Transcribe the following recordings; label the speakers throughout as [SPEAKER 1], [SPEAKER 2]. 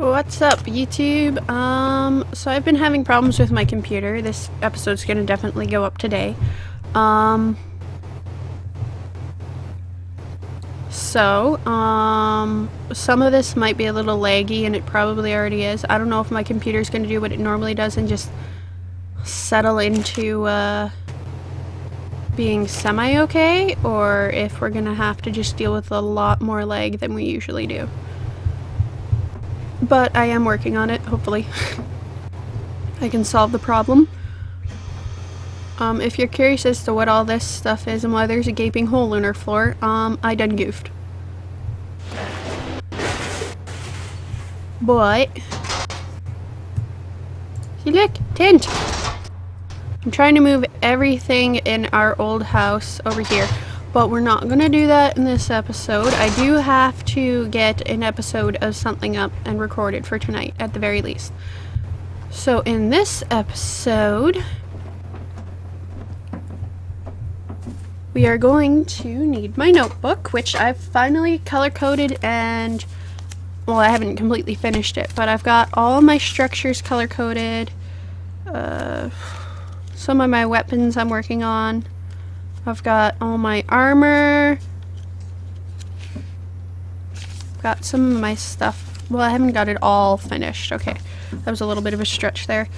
[SPEAKER 1] What's up, YouTube? So I've been having problems with my computer. This episode's gonna definitely go up today. Some of this might be a little laggy, and it probably already is. I don't know if my computer's gonna do what it normally does and just settle into, being semi-okay, or if we're gonna have to just deal with a lot more lag than we usually do. But I am working on it, hopefully. I can solve the problem. If you're curious as to what all this stuff is and why there's a gaping hole in our floor, I done goofed. But... see, look! Tent! I'm trying to move everything in our old house over here. But we're not gonna do that in this episode. I do have to get an episode of something up and recorded for tonight, at the very least. So in this episode, we are going to need my notebook, which I've finally color-coded and, well, I haven't completely finished it, but I've got all my structures color-coded. Some of my weapons I'm working on. I've got all my armor. Got some of my stuff. Well, I haven't got it all finished. Okay, that was a little bit of a stretch there.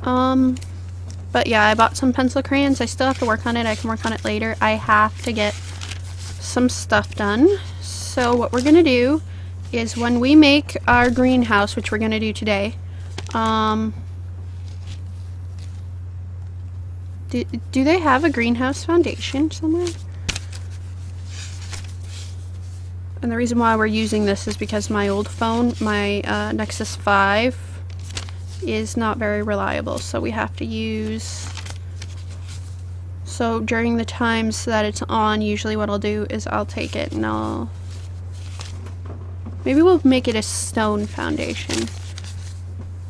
[SPEAKER 1] But yeah, I bought some pencil crayons. I still have to work on it. I can work on it later. I have to get some stuff done. So what we're gonna do is when we make our greenhouse, which we're gonna do today, do they have a greenhouse foundation somewhere? And the reason why we're using this is because my old phone, my Nexus 5, is not very reliable, so we have to use... So during the times that it's on, usually what I'll do is I'll take it and I'll... maybe we'll make it a stone foundation.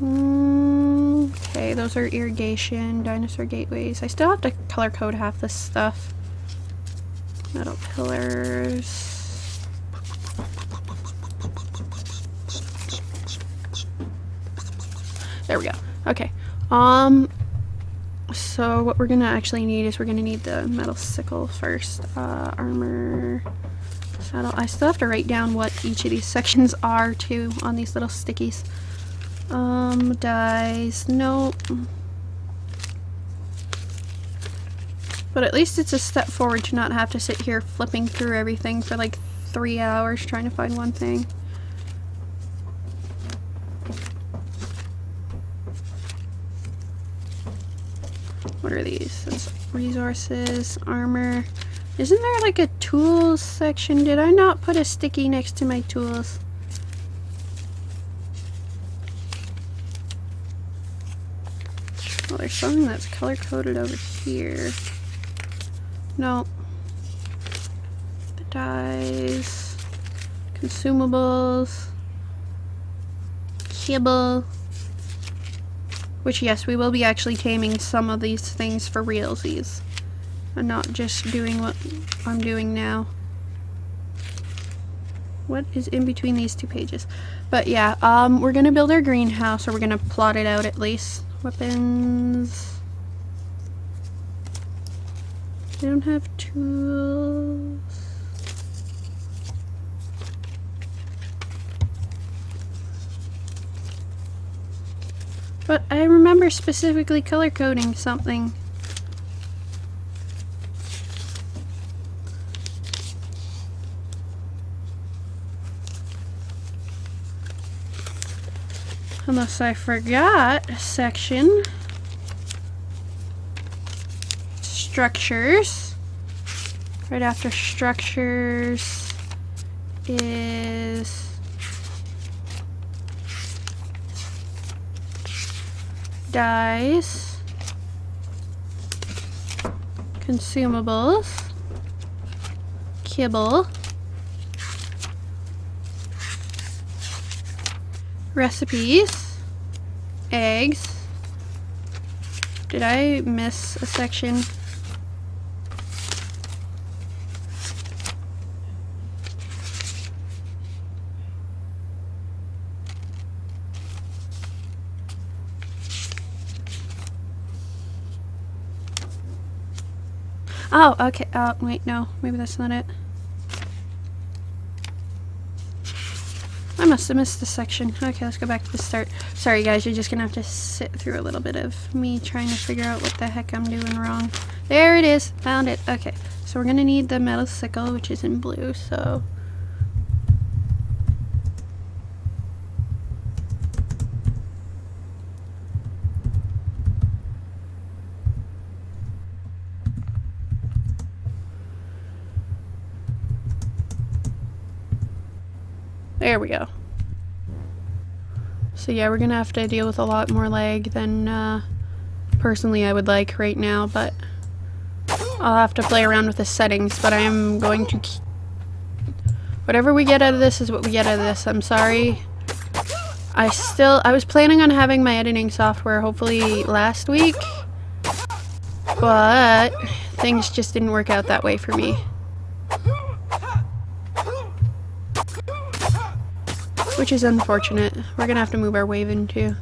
[SPEAKER 1] Okay, those are irrigation, dinosaur gateways. I still have to color code half this stuff. Metal pillars. There we go. Okay. So what we're gonna actually need is we're gonna need the metal sickle first. Armor. Saddle. I still have to write down what each of these sections are too on these little stickies. Dies, nope. But at least it's a step forward to not have to sit here flipping through everything for like 3 hours trying to find one thing. What are these? That's resources, armor. Isn't there like a tools section? Did I not put a sticky next to my tools? Well, there's something that's color-coded over here. No. The dyes. Consumables. Kibble. Which, yes, we will be actually taming some of these things for realsies. And not just doing what I'm doing now. What is in between these two pages? But yeah, we're gonna build our greenhouse, or we're gonna plot it out at least. Weapons. I don't have tools. But I remember specifically color coding something. Unless I forgot a section. Structures. Right after structures is dyes, consumables, kibble, recipes, eggs. Did I miss a section? Oh, okay. Oh, wait, no. Maybe that's not it. I must have missed this section. Okay, let's go back to the start. Sorry guys, you're just gonna have to sit through a little bit of me trying to figure out what the heck I'm doing wrong. There it is. Found it. Okay, so we're gonna need the metal sickle, which is in blue, so... There we go. So yeah, we're gonna have to deal with a lot more lag than personally I would like right now, but I'll have to play around with the settings, but I am going to keep... Whatever we get out of this is what we get out of this. I'm sorry. I was planning on having my editing software hopefully last week, but things just didn't work out that way for me. Which is unfortunate. We're gonna have to move our wave in too.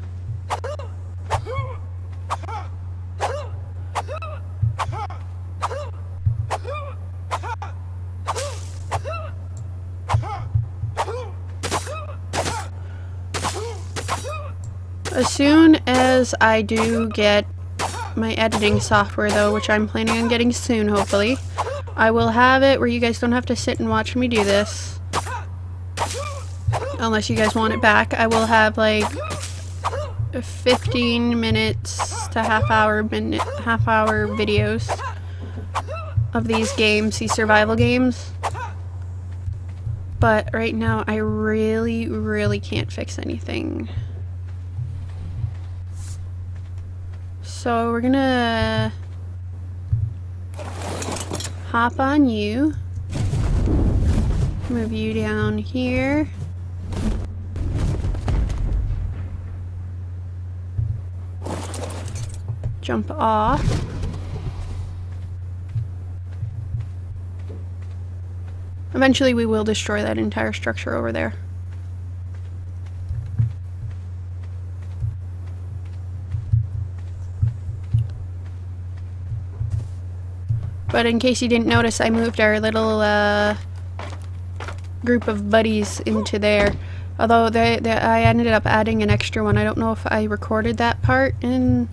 [SPEAKER 1] As soon as I do get my editing software though, which I'm planning on getting soon hopefully, I will have it where you guys don't have to sit and watch me do this. Unless you guys want it back. I will have like 15 minutes to half hour videos of these games, these survival games. But right now I really can't fix anything. So we're gonna hop on you, move you down here. Jump off. Eventually we will destroy that entire structure over there. But in case you didn't notice, I moved our little group of buddies into there. Although I ended up adding an extra one. I don't know if I recorded that part in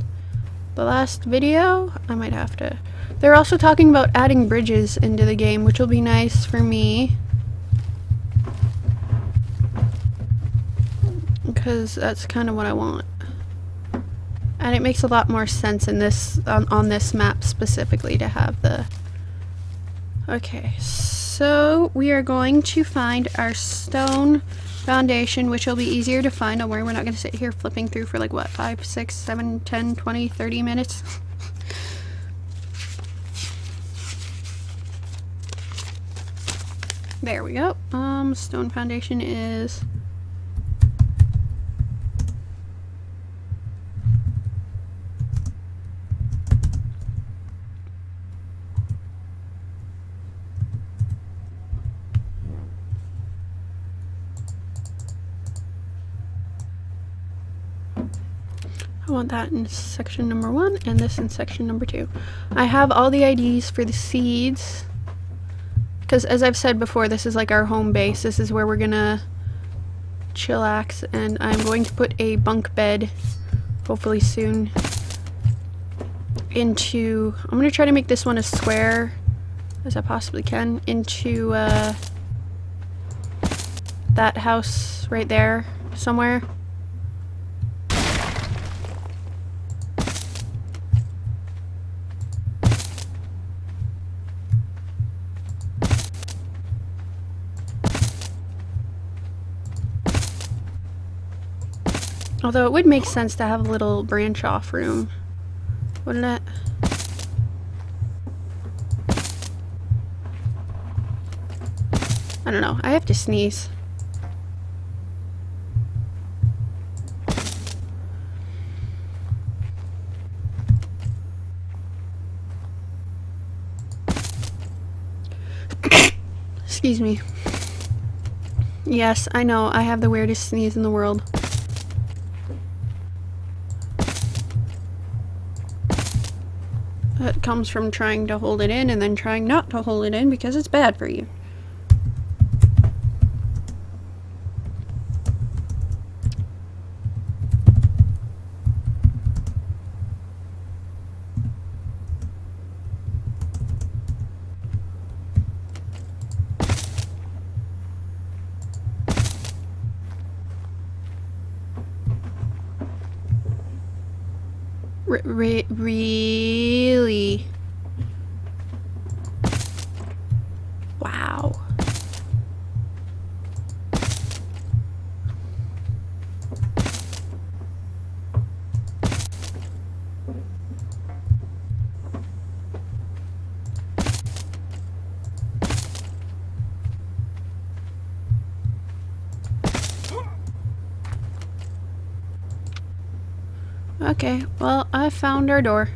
[SPEAKER 1] the last video. I might have to. They're also talking about adding bridges into the game, which will be nice for me, because that's kind of what I want. And it makes a lot more sense in this on this map specifically to have the... Okay, so we are going to find our stone foundation, which will be easier to find. Don't worry, we're not going to sit here flipping through for like what, 5, 6, 7, 10, 20, 30 minutes. There we go. Stone foundation is... I want that in section number 1 and this in section number 2. I have all the IDs for the seeds, because as I've said before, this is like our home base. This is where we're gonna chillax, and I'm going to put a bunk bed hopefully soon into... I'm gonna try to make this one as square as I possibly can into that house right there somewhere. Although it would make sense to have a little branch off room, wouldn't it? I don't know. I have to sneeze. Excuse me. Yes, I know. I have the weirdest sneeze in the world. comes from trying to hold it in and then trying not to hold it in because it's bad for you. Really? Wow. Okay, well, I found our door.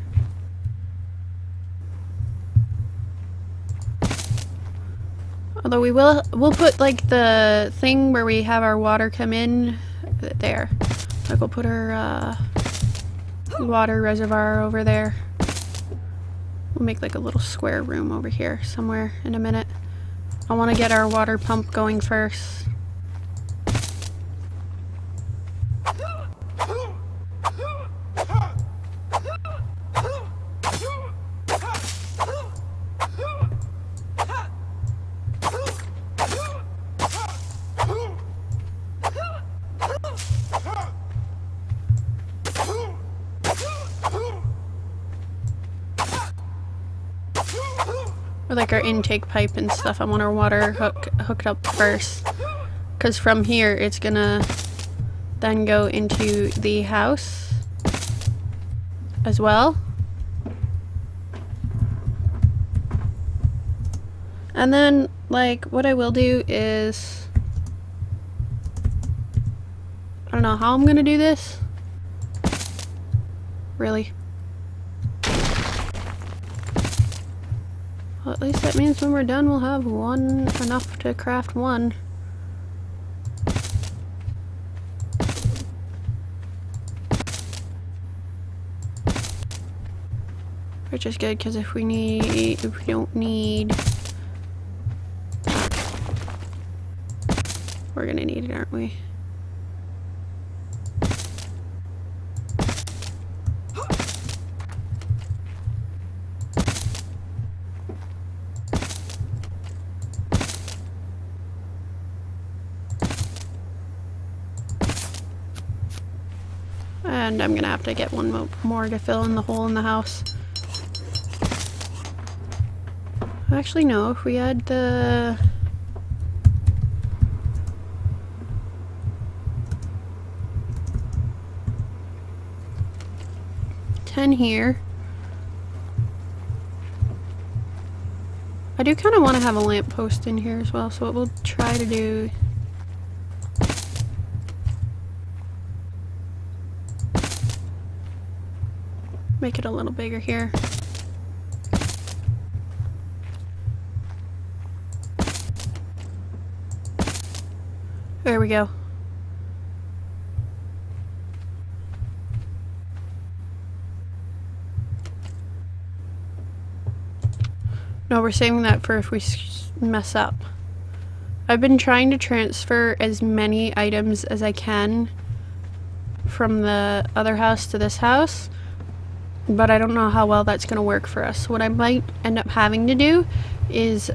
[SPEAKER 1] Although we'll put like the thing where we have our water come in there. Like we'll put our water reservoir over there. We'll make like a little square room over here somewhere in a minute. I want to get our water pump going first. Or like our intake pipe and stuff. I want our water hooked up first, because from here it's gonna then go into the house as well. And then like what I will do is, I don't know how I'm gonna do this. Really? Well, at least that means when we're done we'll have enough to craft one. Which is good, because if we don't need, we're gonna need it, aren't we? And I'm gonna have to get one more to fill in the hole in the house. Actually, no, if we had the... here. I do kind of want to have a lamppost in here as well, so what we'll try to do... make it a little bigger here. There we go. No, we're saving that for if we mess up. I've been trying to transfer as many items as I can from the other house to this house, but I don't know how well that's going to work for us. What I might end up having to do is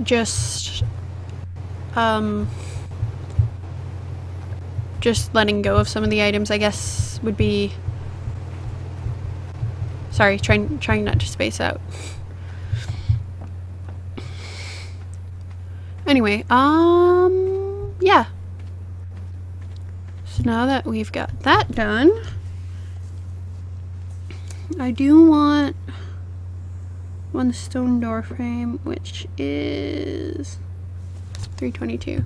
[SPEAKER 1] just letting go of some of the items, I guess, would be... Sorry, trying not to space out. Anyway, yeah. So now that we've got that done, I do want one stone door frame, which is $322.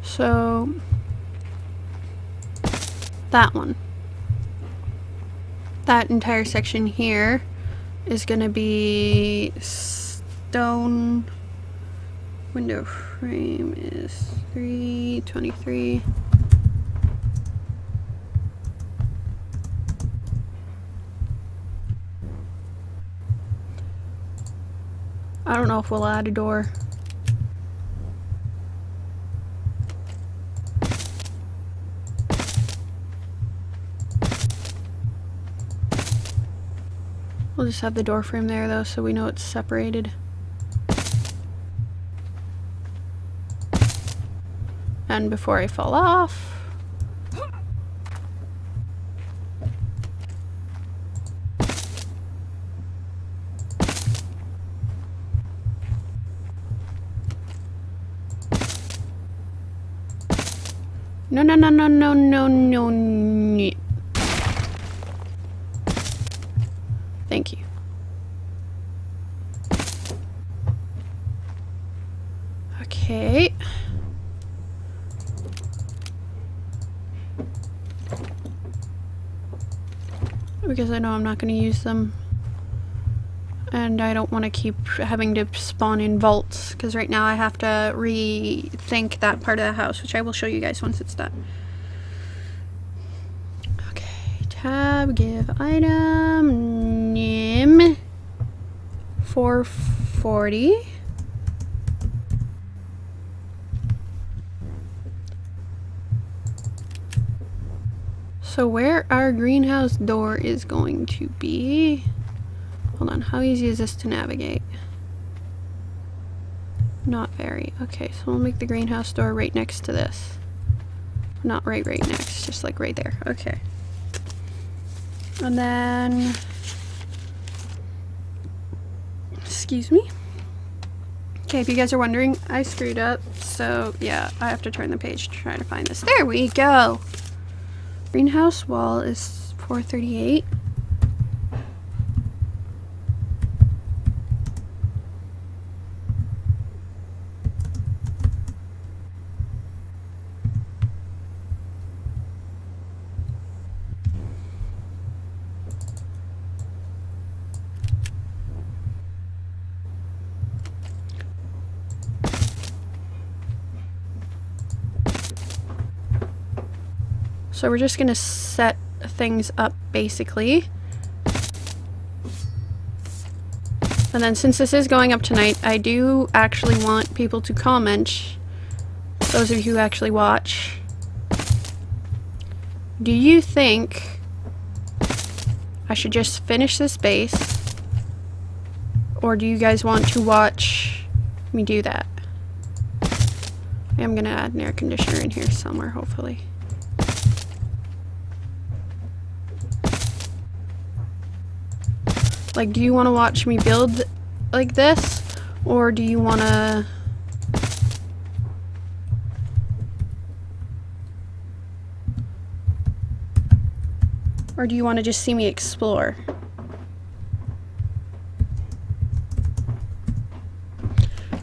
[SPEAKER 1] So that one. That entire section here is gonna be stone. Window frame is 323. I don't know if we'll add a door. We'll just have the door frame there though, so we know it's separated. And before I fall off, no, no, no, no, no, no, no, no. Thank you. Okay. Because I know I'm not going to use them. And I don't want to keep having to spawn in vaults, because right now I have to rethink that part of the house, which I will show you guys once it's done. Okay, tab, give item, nim, 440. So where our greenhouse door is going to be... Hold on, how easy is this to navigate? Not very. Okay, so we'll make the greenhouse door right next to this. Not right next, just like right there. Okay. And then... Excuse me. Okay, if you guys are wondering, I screwed up. So, yeah, I have to turn the page to try to find this. There we go! Greenhouse wall is 438. So we're just gonna set things up basically. And then since this is going up tonight, I do actually want people to comment, those of you who actually watch. Do you think I should just finish this base? Or do you guys want to watch me do that? I'm gonna add an air conditioner in here somewhere, hopefully. Like, do you want to watch me build like this? Or do you want to... Or do you want to just see me explore?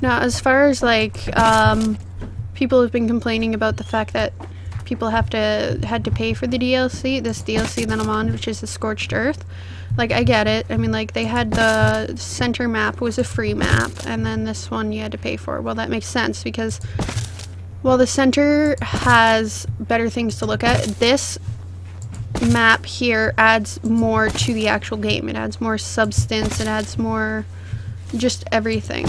[SPEAKER 1] Now, as far as like, people have been complaining about the fact that people had to pay for the DLC, this DLC that I'm on, which is the Scorched Earth. Like, I get it. I mean, like, they had the center map was a free map, and then this one you had to pay for. Well, that makes sense because, well, the center has better things to look at. This map here adds more to the actual game. It adds more substance. It adds more just everything.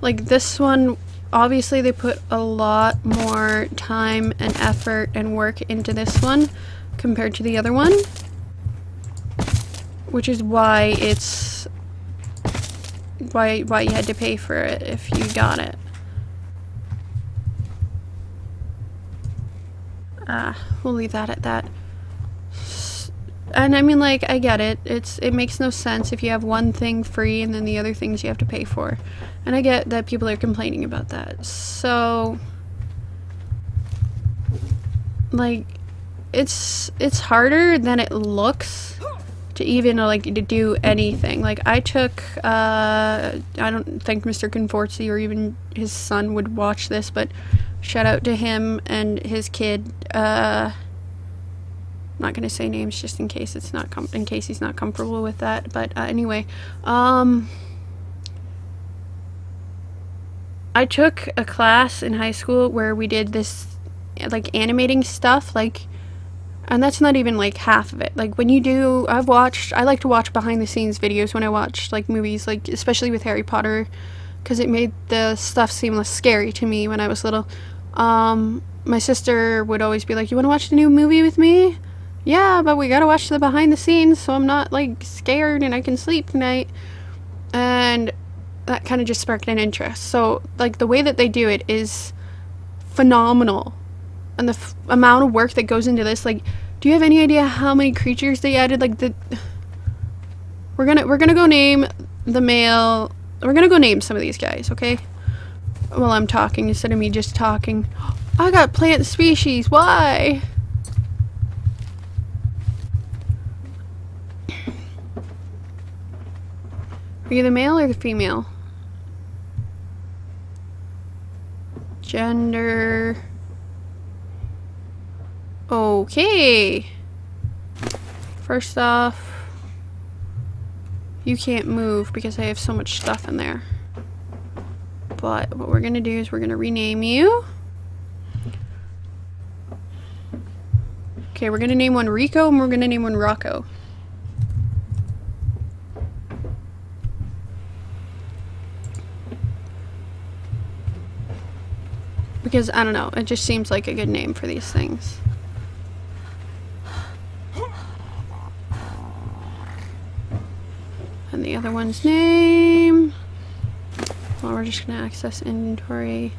[SPEAKER 1] Like, this one, obviously they put a lot more time and effort and work into this one compared to the other one. Which is why it's why you had to pay for it if you got it. We'll leave that at that. And I mean, like, I get it. It makes no sense if you have one thing free and then the other things you have to pay for. And I get that people are complaining about that. So, like, it's harder than it looks to even like to do anything. Like I took I don't think Mr. Conforzi or even his son would watch this, but shout out to him and his kid. I'm not gonna say names just in case it's not in case he's not comfortable with that, but anyway, I took a class in high school where we did this like animating stuff, like, and that's not even like half of it. Like when you do, I like to watch behind the scenes videos when I watch like movies, like especially with Harry Potter, because it made the stuff seem less scary to me when I was little. My sister would always be like, you want to watch the new movie with me? Yeah, but we gotta watch the behind the scenes so I'm not like scared and I can sleep tonight. And that kind of just sparked an interest. So like the way that they do it is phenomenal. And the amount of work that goes into this, like, do you have any idea how many creatures they added? Like we're gonna go name the male. We're gonna go name some of these guys, okay? While I'm talking instead of me just talking. I got plant species. Why? Are you the male or the female? Gender. Okay. First off, you can't move because I have so much stuff in there. But what we're gonna do is we're gonna rename you. Okay, we're gonna name one Rico and we're gonna name one Rocco. Because, I don't know, it just seems like a good name for these things. And the other one's name... Well, we're just gonna access inventory.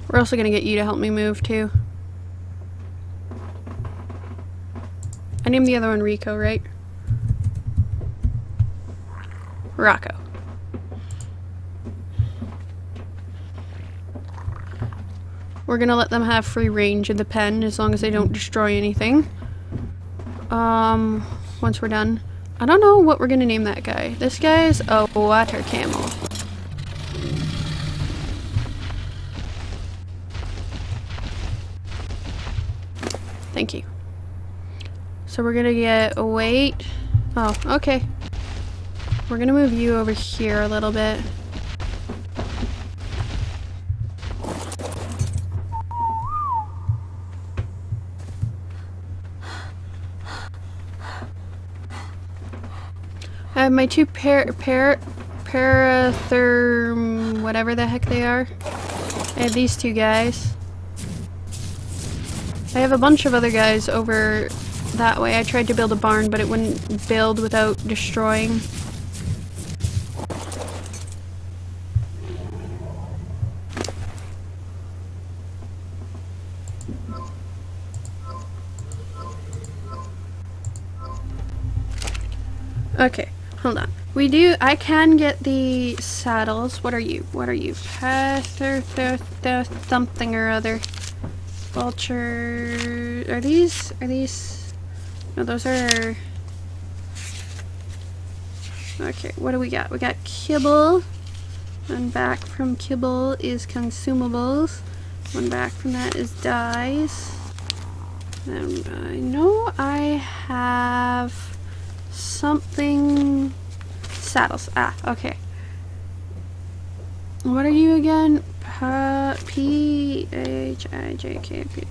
[SPEAKER 1] We're also gonna get you to help me move, too. I named the other one Rico, right? Rocco. We're gonna let them have free range of the pen as long as they don't destroy anything. Once we're done. I don't know what we're gonna name that guy. This guy is a water camel. Thank you. So we're gonna get a weight. Oh, okay. We're gonna move you over here a little bit. I have my two paratherm, whatever the heck they are. I have these two guys. I have a bunch of other guys over that way. I tried to build a barn, but it wouldn't build without destroying. Okay. Hold on. I can get the saddles. What are you? What are you? Something or other. Vulture. Are these? No, those are... Okay, what do we got? We got kibble. One back from kibble is consumables. One back from that is dyes. And I know I have... something... Saddles. Ah, okay. What are you again? P-H-I-J-K-P.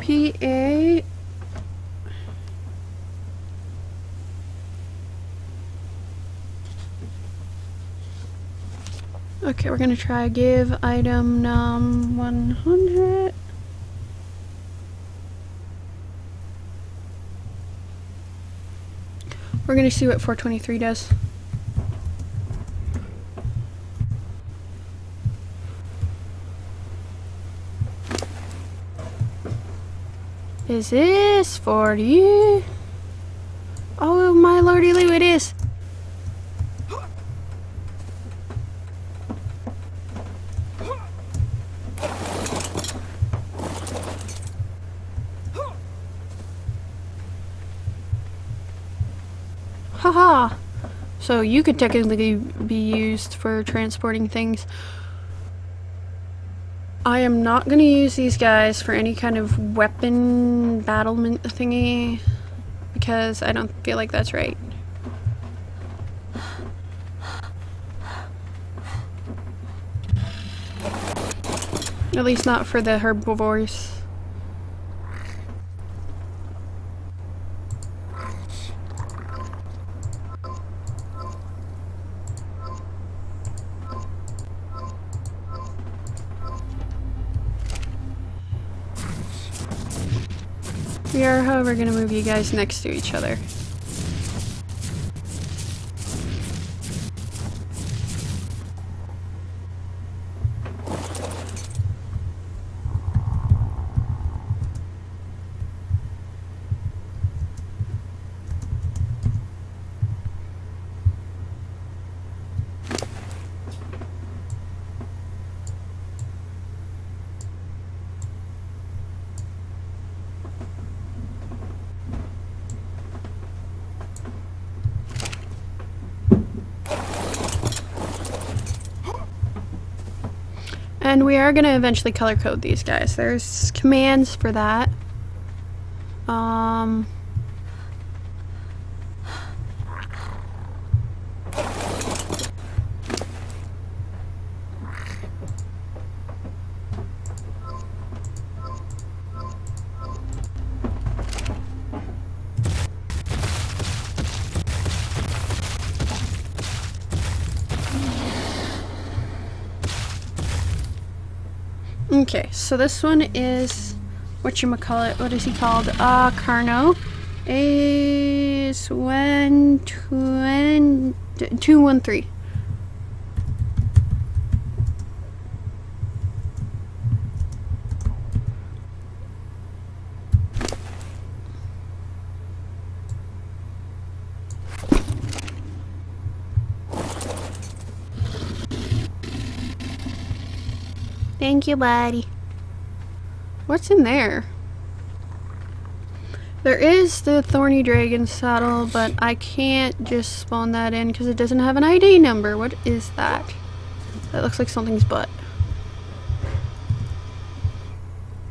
[SPEAKER 1] P-A... Okay, we're gonna try give item num 100. We're gonna see what 423 does. Is this for you? Oh, lordy Lou, it is. Haha. So you could technically be used for transporting things. I am not going to use these guys for any kind of weapon battlement thingy because I don't feel like that's right. At least not for the herbivores. We are, however, going to move you guys next to each other. And we are going to eventually color code these guys. There's commands for that. Okay, so this one is whatchamacallit, what is he called? Carno. Is 213. Thank you, buddy. What's in there? There is the thorny dragon saddle, but I can't just spawn that in because it doesn't have an ID number. What is that? That looks like something's butt.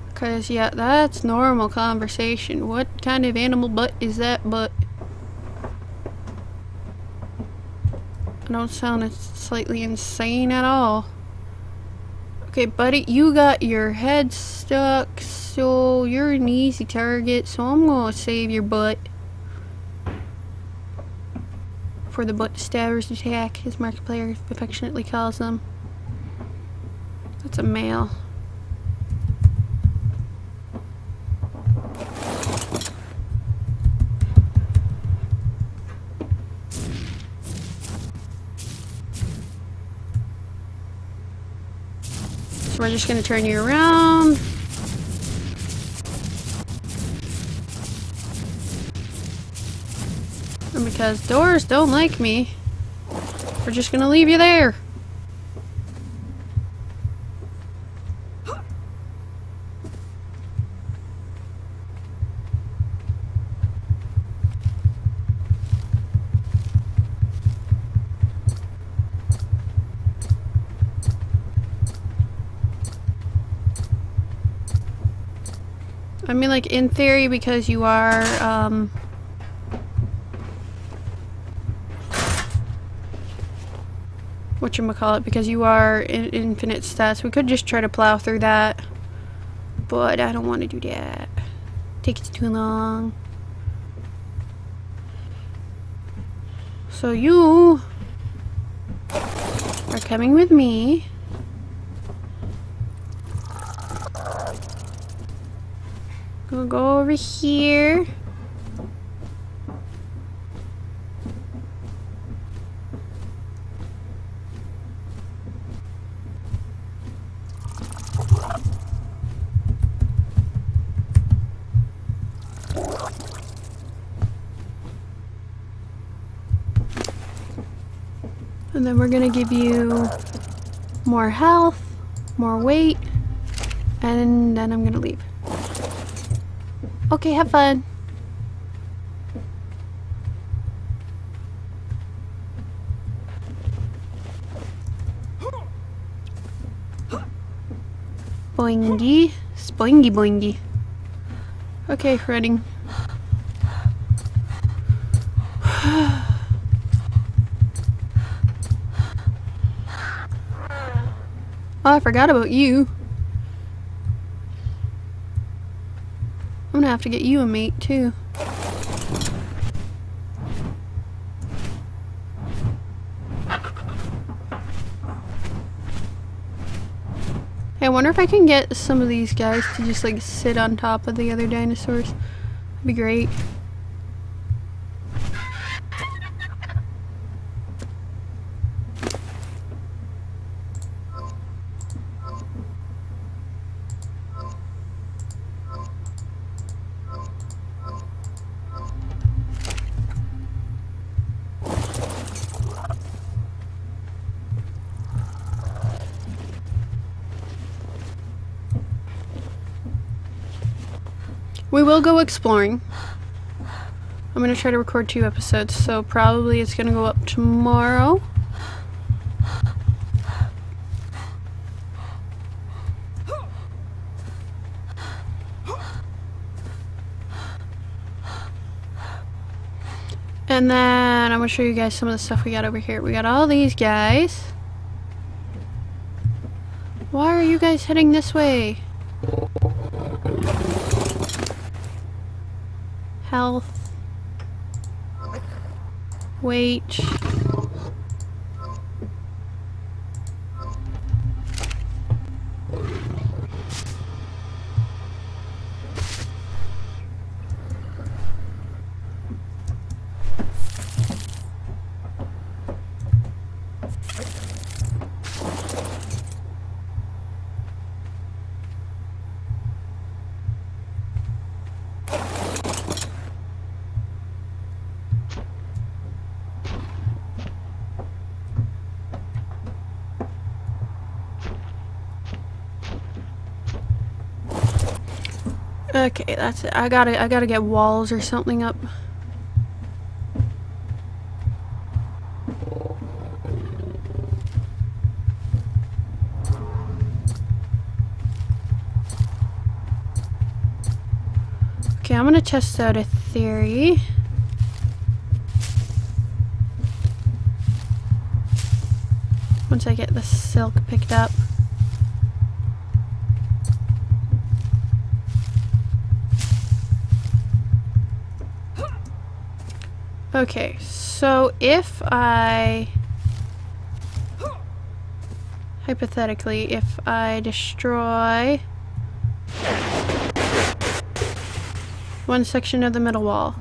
[SPEAKER 1] Because, yeah, that's normal conversation. What kind of animal butt is that butt? I don't sound slightly insane at all. Okay, buddy, you got your head stuck, so you're an easy target, so I'm gonna save your butt for the butt stabbers attack, as Markiplier affectionately calls them. That's a male. So we're just gonna turn you around. And because doors don't like me, we're just gonna leave you there. I mean, like, in theory, because you are, whatchamacallit, because you are in infinite stats, we could just try to plow through that. But I don't want to do that. Takes too long. So you are coming with me. We'll go over here. And then we're gonna give you more health, more weight, and then I'm gonna leave. Okay, have fun. Boingy, spoingy boingy. Okay, running. Oh, I forgot about you. I'm gonna have to get you a mate too. Hey, I wonder if I can get some of these guys to just like sit on top of the other dinosaurs. That'd be great. We will go exploring. I'm gonna try to record 2 episodes, so probably it's gonna go up tomorrow. And then I'm gonna show you guys some of the stuff we got over here. We got all these guys. Why are you guys heading this way? Health, weight, okay, that's it. I gotta get walls or something up. Okay, I'm gonna test out a theory. Once I get the silk picked up. Okay, so if I, hypothetically, if I destroy one section of the middle wall,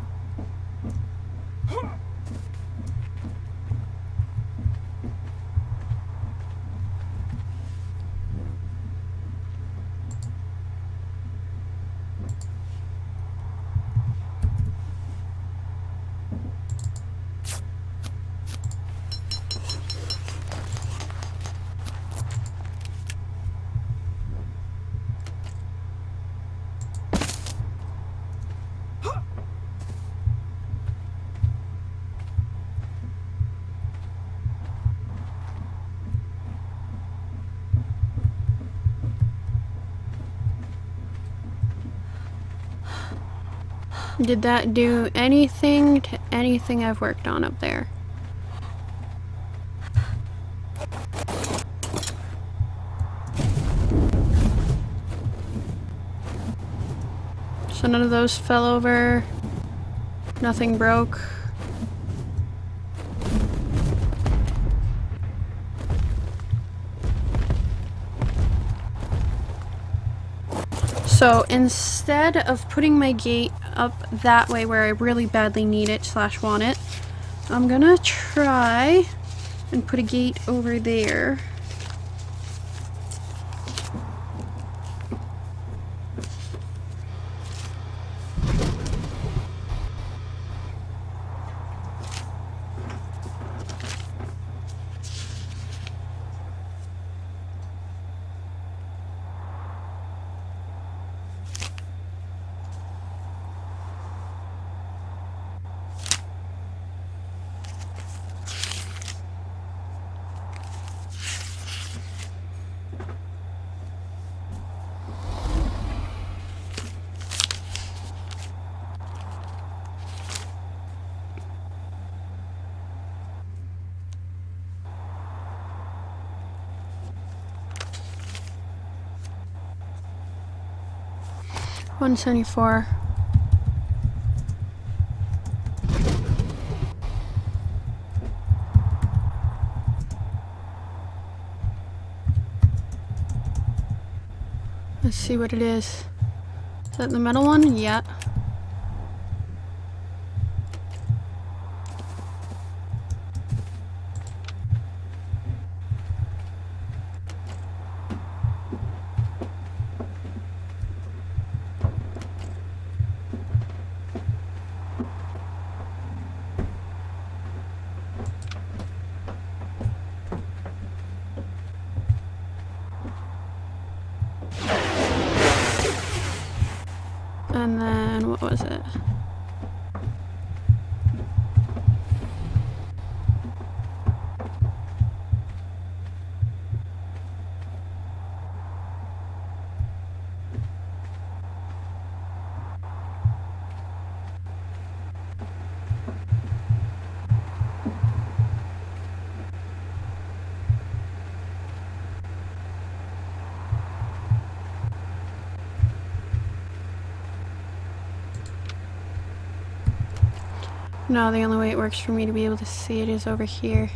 [SPEAKER 1] did that do anything to anything I've worked on up there? So none of those fell over, nothing broke. So instead of putting my gate up that way where I really badly need it / want it, I'm gonna try and put a gate over there. 174. Let's see what it is. Is that the metal one? Yeah. And then, what was it? No, the only way it works for me to be able to see it is over here.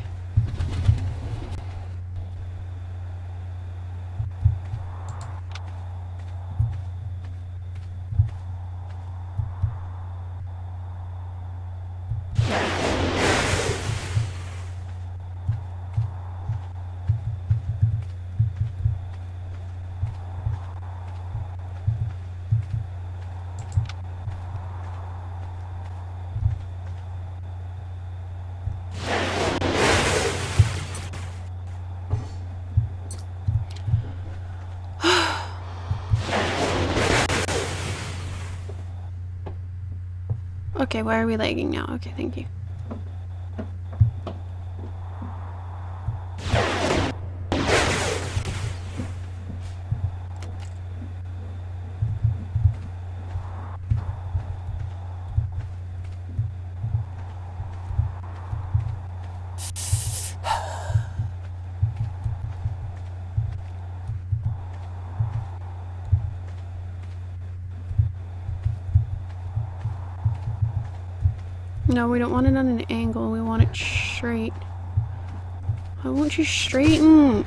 [SPEAKER 1] Okay, why are we lagging now? Okay, thank you. No, we don't want it on an angle. We want it straight. Why won't you straighten?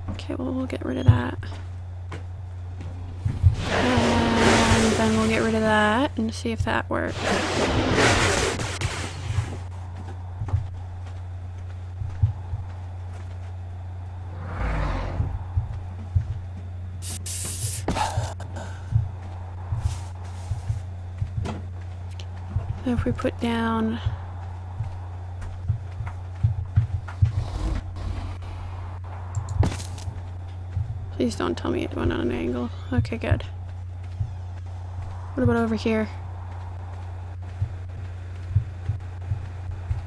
[SPEAKER 1] Okay, well, we'll get rid of that. Then we'll get rid of that and see if that works. So if we put down please don't tell me it went on an angle. Okay, good. What about over here?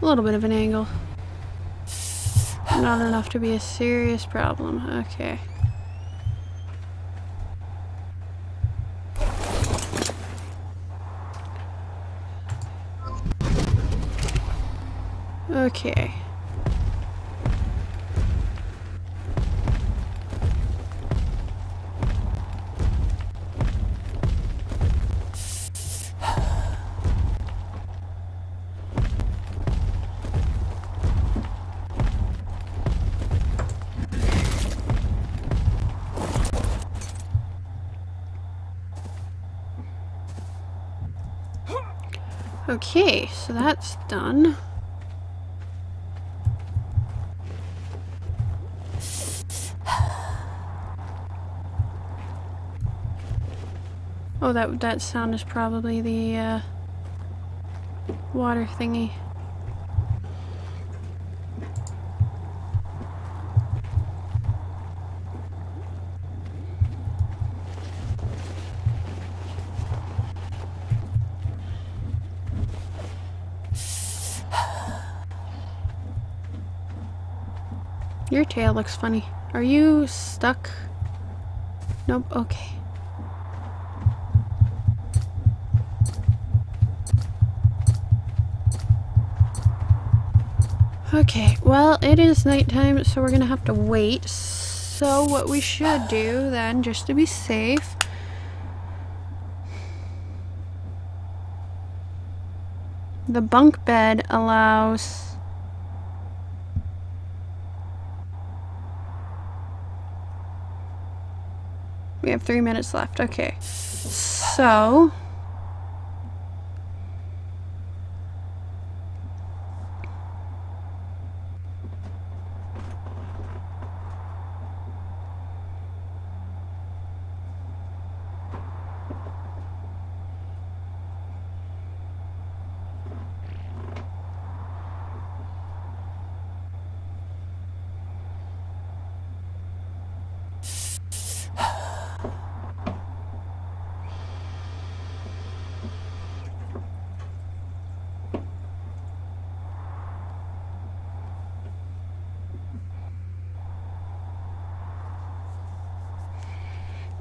[SPEAKER 1] A little bit of an angle. Not enough to be a serious problem. Okay. Okay. Okay, so that's done. Oh, that sound is probably the water thingy. Your tail looks funny. Are you stuck Nope, okay. Okay, well, it is nighttime, so we're gonna have to wait. So what we should do then, just to be safe, the bunk bed allows we have 3 minutes left. Okay, so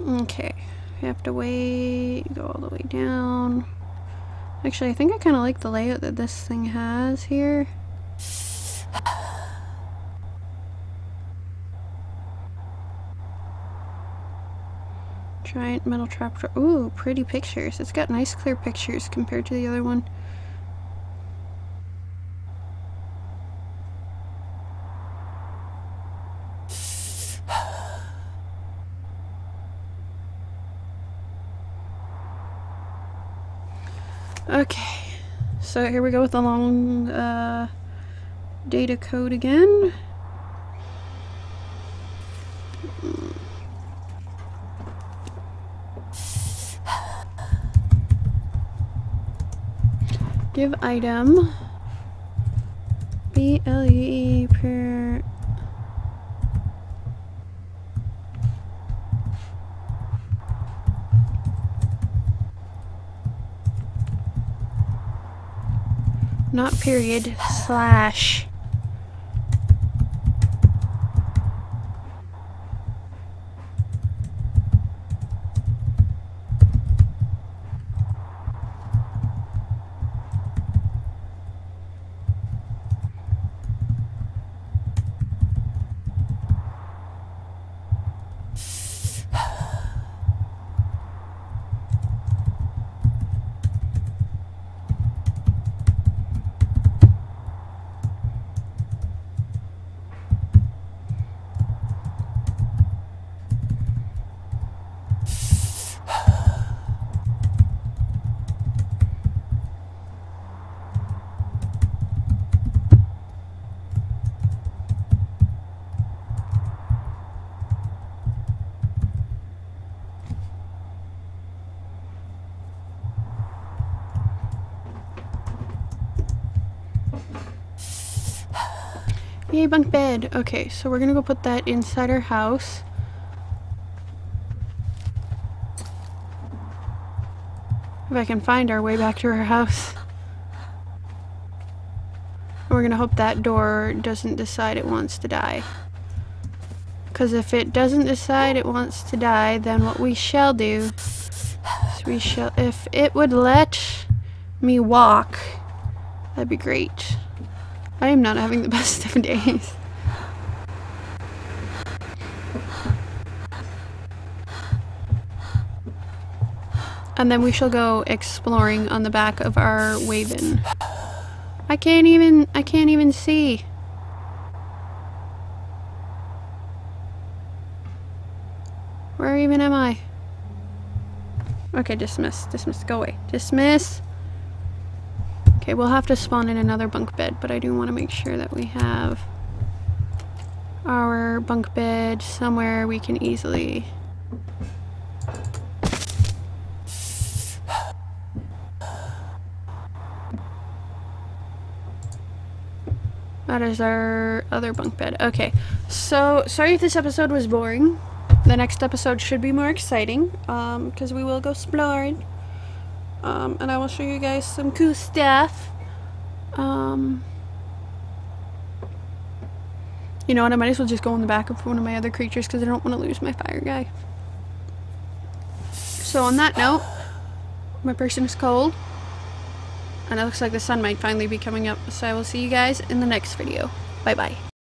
[SPEAKER 1] okay, we have to wait, go all the way down. Actually, I think I kind of like the layout that this thing has here. Giant metal trapdoor. Ooh, pretty pictures. It's got nice clear pictures compared to the other one. Okay, so here we go with the long data code again. Give item BLE per not period slash. Yay, bunk bed. Okay, so we're gonna go put that inside our house. If I can find our way back to our house. We're gonna hope that door doesn't decide it wants to die. Because if it doesn't decide it wants to die, then what we shall do is we shall, if it would let me walk, that'd be great. I am not having the best of days. And then we shall go exploring on the back of our Waven. I can't even see. Where even am I? Okay, dismiss, go away. Dismiss. Okay, we'll have to spawn in another bunk bed, but I do want to make sure that we have our bunk bed somewhere we can easily... That is our other bunk bed. Okay, so sorry if this episode was boring. The next episode should be more exciting, because we will go exploring. And I will show you guys some cool stuff. You know what, I might as well just go in the back of one of my other creatures because I don't want to lose my fire guy. So on that note, my person is cold. And it looks like the sun might finally be coming up. So I will see you guys in the next video. Bye bye.